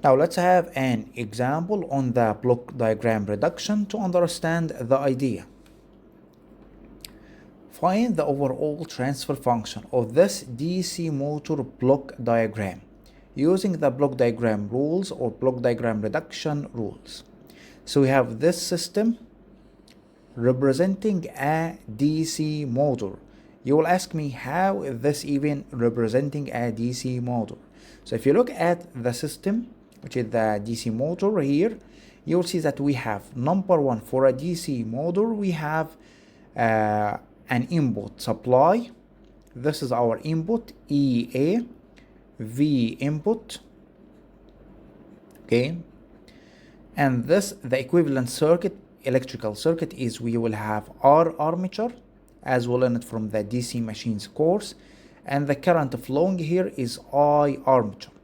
Now let's have an example on the block diagram reduction to understand the idea. Find the overall transfer function of this DC motor block diagram using the block diagram rules or block diagram reduction rules. So we have this system representing a DC motor. You will ask me, how is this even representing a DC motor? So if you look at the system, which is the DC motor here, you will see that we have number one, for a DC motor we have an input supply. This is our input EA, V input, okay, and this, the equivalent circuit, electrical circuit, is we will have R armature, as we learned from the DC machines course, and the current flowing here is I armature,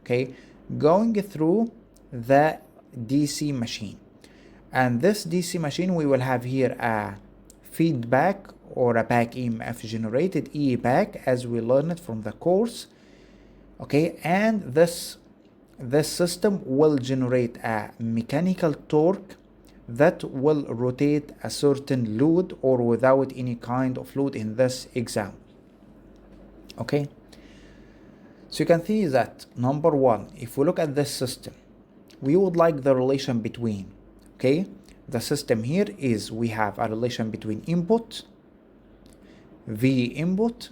okay, going through the DC machine. And this DC machine, we will have here a feedback or a back EMF generated, E back, as we learned from the course, okay, and this system will generate a mechanical torque that will rotate a certain load or without any kind of load in this example, okay. So you can see that number one, if we look at this system, we would like the relation between, okay, the system here is we have a relation between input, V input,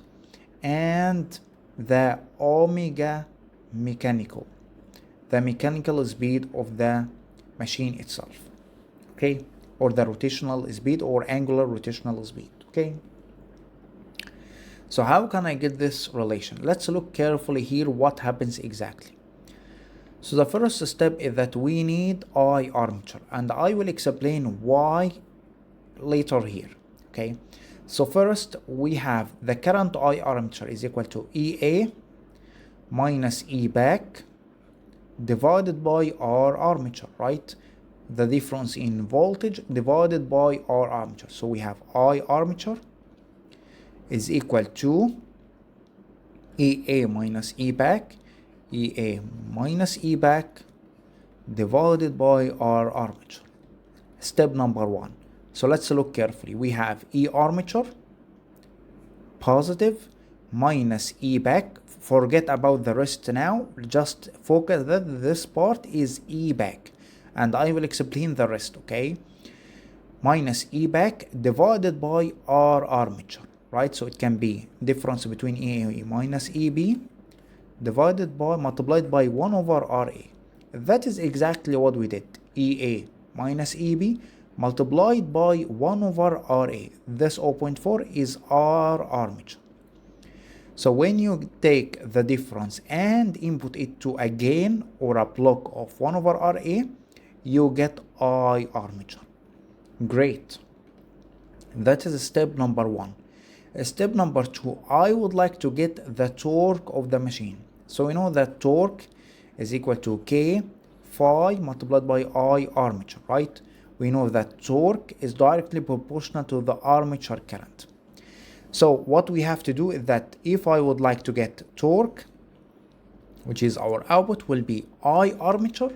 and the omega mechanical, the mechanical speed of the machine itself, okay, or the rotational speed or angular rotational speed, okay. So how can I get this relation? Let's look carefully here what happens exactly. So the first step is that we need I armature, and I will explain why later here, okay. So first we have the current I armature is equal to EA minus E back divided by R armature, right? The difference in voltage divided by R armature. So we have I armature is equal to EA minus E back, EA minus E back divided by R armature. Step number one. So let's look carefully. We have E armature positive minus E back. Forget about the rest now. Just focus that this part is E back, and I will explain the rest, okay? Minus E back divided by R armature, right? So it can be difference between EA minus EB divided by, multiplied by 1 over RA. That is exactly what we did. EA minus EB multiplied by 1 over RA. This 0.4 is R armature. So when you take the difference and input it to a gain or a block of 1 over RA, you get I armature. Great. That is step number one. Step number two, I would like to get the torque of the machine. So we know that torque is equal to K phi multiplied by I armature, right? We know that torque is directly proportional to the armature current. So what we have to do is that if I would like to get torque, which is our output, will be I armature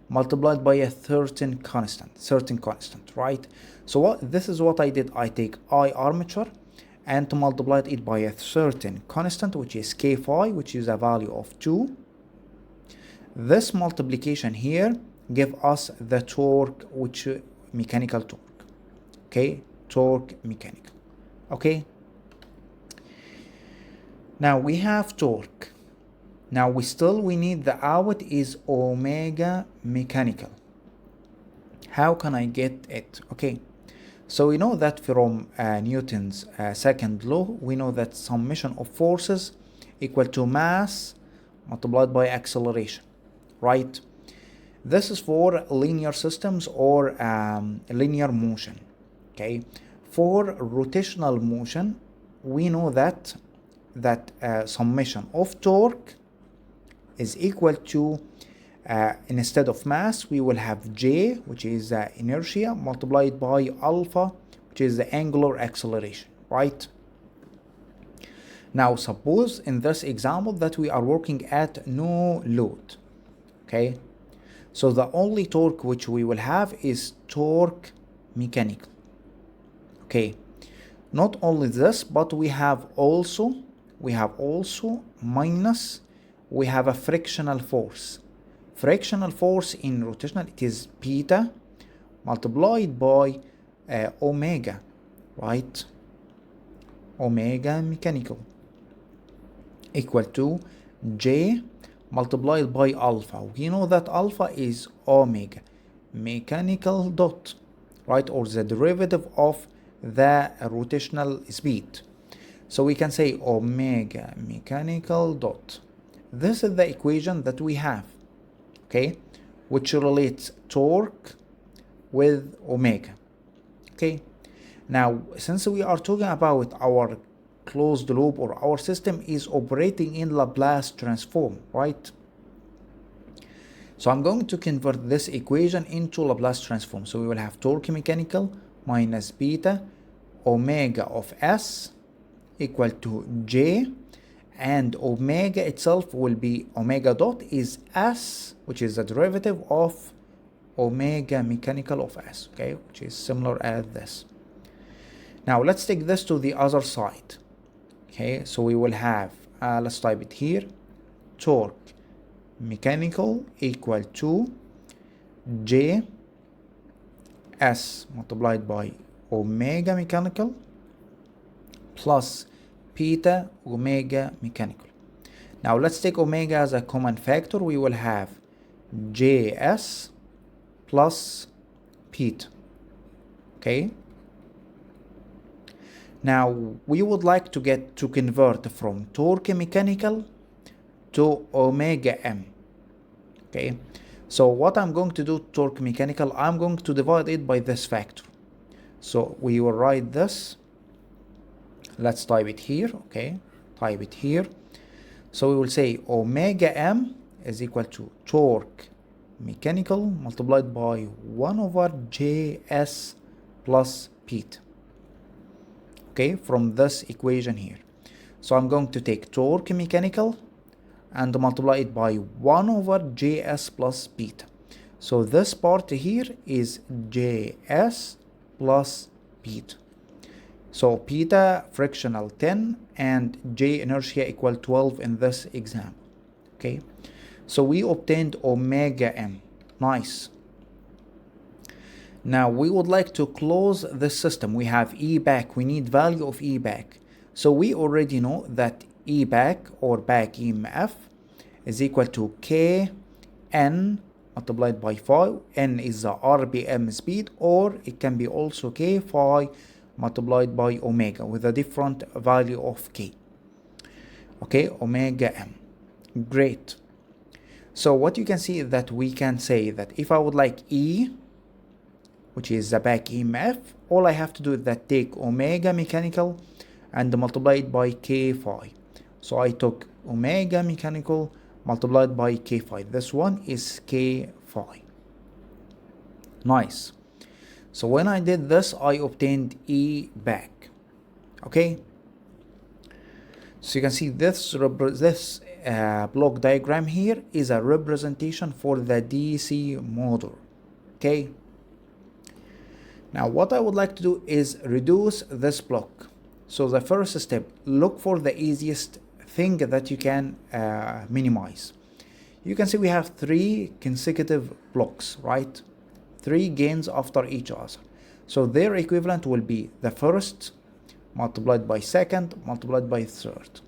multiplied by a certain constant, right? So this is what I did. I take I armature and to multiply it by a certain constant, which is K phi, which is a value of 2. This multiplication here give us the torque, which mechanical torque, okay, torque mechanical, okay. Now we have torque. Now we need the output is omega mechanical. How can I get it? Okay, so we know that from Newton's second law, we know that summation of forces equal to mass multiplied by acceleration, right? This is for linear systems or linear motion, okay? For rotational motion, we know that summation of torque is equal to, instead of mass, we will have J, which is inertia, multiplied by alpha, which is the angular acceleration, right? Now suppose in this example that we are working at no load, okay? So the only torque which we will have is torque mechanical, okay? Not only this, but we have also minus, we have a frictional force. Frictional force in rotational, it is beta multiplied by omega, right? Omega mechanical equal to J multiplied by alpha. We know that alpha is omega mechanical dot, right? Or the derivative of the rotational speed. So we can say omega mechanical dot. This is the equation that we have, okay? Which relates torque with omega, okay? Now, since we are talking about our closed loop, or our system is operating in Laplace transform, right? So I'm going to convert this equation into Laplace transform. So we will have torque mechanical minus beta omega of S equal to J, and omega itself will be omega dot is S, which is the derivative of omega mechanical of S, okay, which is similar as this. Now let's take this to the other side. Okay, so we will have, let's type it here, torque mechanical equal to J S multiplied by omega mechanical plus beta omega mechanical. Now let's take omega as a common factor. We will have JS plus beta, okay? Now we would like to convert from torque mechanical to omega m, okay? So what I'm going to do, torque mechanical, I'm going to divide it by this factor. So we will write this, let's type it here, okay? Type it here. So we will say omega m is equal to torque mechanical multiplied by 1 over JS plus beta, okay, from this equation here. So I'm going to take torque mechanical and multiply it by 1 over JS plus beta. So this part here is JS plus beta. So beta frictional 10 and J inertia equal 12 in this example, okay? So we obtained omega m, nice. Now we would like to close this system. We have E back, we need value of E back. So we already know that E back, or back EMF, is equal to Kn multiplied by phi. N is the RPM speed, or it can be also K phi multiplied by omega with a different value of K, okay, omega m. Great. So what you can see is that we can say that if I would like E, which is the back EMF, all I have to do is that take omega mechanical and multiply it by K phi. So I took omega mechanical multiplied by K phi. This one is K phi. Nice. So when I did this, I obtained E back, okay? So you can see this block diagram here is a representation for the DC motor, okay? Now what I would like to do is reduce this block. So the first step, look for the easiest thing that you can minimize. You can see we have 3 consecutive blocks, right? 3 gains after each other. So their equivalent will be the first multiplied by second multiplied by third.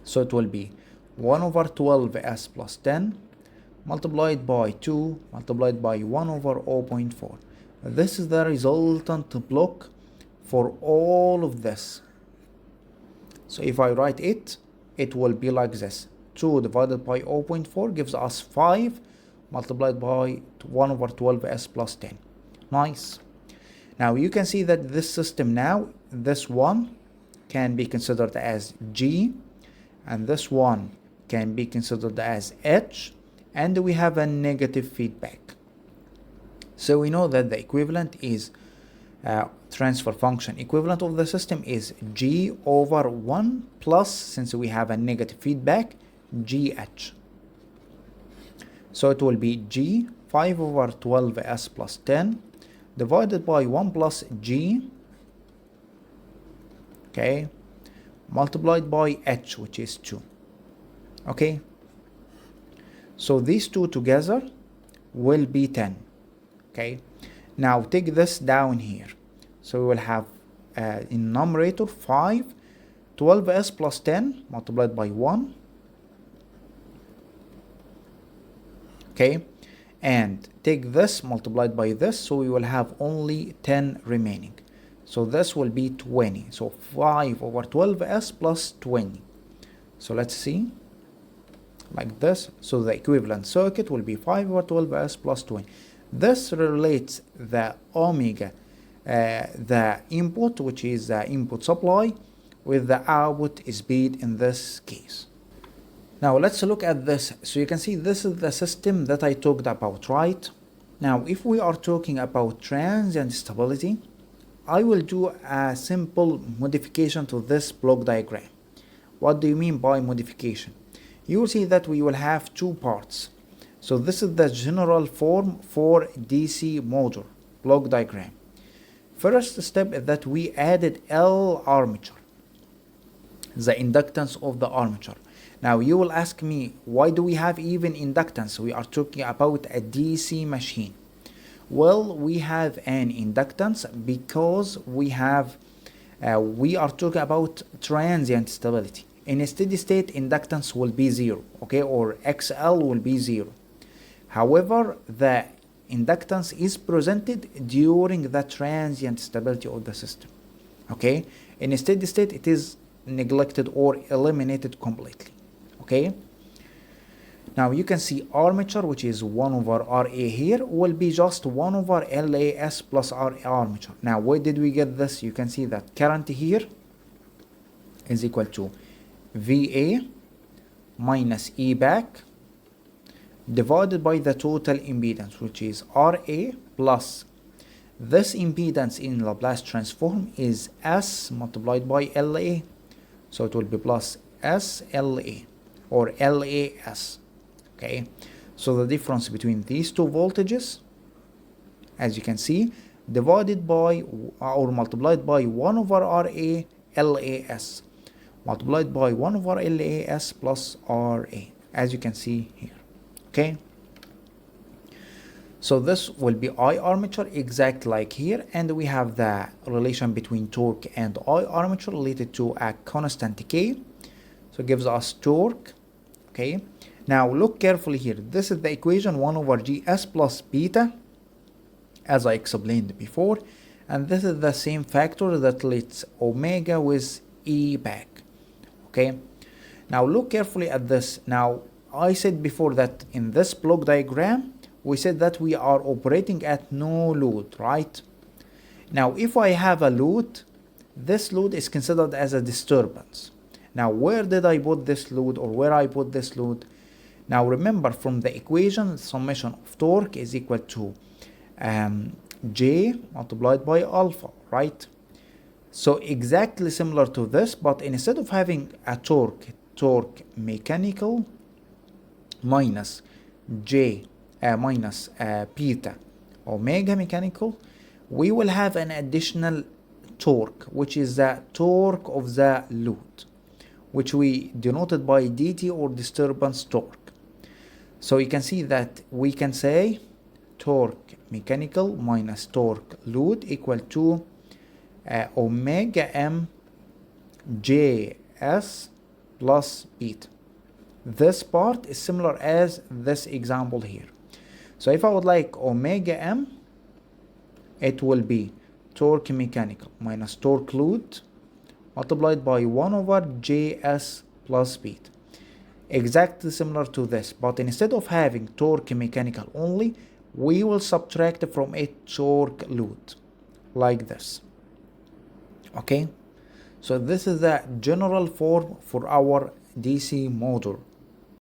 So it will be 1 over 12s plus 10 multiplied by 2 multiplied by 1 over 0.4. This is the resultant block for all of this. So if I write it, it will be like this. 2 divided by 0.4 gives us 5 multiplied by 1 over 12s plus 10. Nice. Now you can see that this system now, this one can be considered as G, and this one can be considered as H, and we have a negative feedback. So we know that the equivalent is transfer function equivalent of the system is G over 1 plus, since we have a negative feedback, GH. So it will be G 5 over 12S plus 10 divided by 1 plus G, okay, multiplied by H, which is 2. Okay, so these two together will be 10. Okay, now take this down here. So we will have in numerator 5 12S plus 10 multiplied by 1. Okay, and take this multiplied by this, so we will have only 10 remaining. So this will be 20. So 5 over 12S plus 20. So let's see, like this. So the equivalent circuit will be 5 over 12S plus 20. This relates the omega, the input, which is the input supply, with the output speed in this case. Now let's look at this. So you can see this is the system that I talked about, right? Now if we are talking about transient stability, I will do a simple modification to this block diagram. What do you mean by modification? You will see that we will have two parts. So this is the general form for DC motor block diagram. First step is that we added L armature, the inductance of the armature. Now you will ask me, why do we have even inductance? We are talking about a DC machine. Well, we have an inductance because we are talking about transient stability. In a steady state, inductance will be 0, okay, or XL will be 0. However, the inductance is presented during the transient stability of the system, okay. In a steady state, it is neglected or eliminated completely. Okay, now you can see armature, which is 1 over RA here, will be just 1 over LAS plus RA armature. Now where did we get this? You can see that current here is equal to VA minus E back divided by the total impedance, which is RA plus this impedance in Laplace transform is S multiplied by LA. So it will be plus SLA or LAS. Okay, so the difference between these two voltages, as you can see, divided by or multiplied by 1 over RA LAS multiplied by 1 over LAS plus RA, as you can see here. Okay, so this will be I armature, exact like here, and we have the relation between torque and I armature related to a constant K. So it gives us torque. Okay, now look carefully here. This is the equation 1 over GS plus beta, as I explained before, and this is the same factor that relates omega with E back. Okay, now look carefully at this. Now I said before that in this block diagram we said that we are operating at no load, right? Now if I have a load, this load is considered as a disturbance. Now where did I put this load, or where I put this load? Now remember, from the equation, the summation of torque is equal to J multiplied by alpha, right? So exactly similar to this, but instead of having a torque mechanical minus J minus beta omega mechanical, we will have an additional torque, which is the torque of the load, which we denoted by dt, or disturbance torque. So you can see that we can say torque mechanical minus torque load equal to omega m js plus beta. This part is similar as this example here. So if I would like omega m, it will be torque mechanical minus torque load multiplied by 1 over js plus beta. Exactly similar to this, but instead of having torque mechanical only, we will subtract from it torque load, like this. Okay, so this is the general form for our DC motor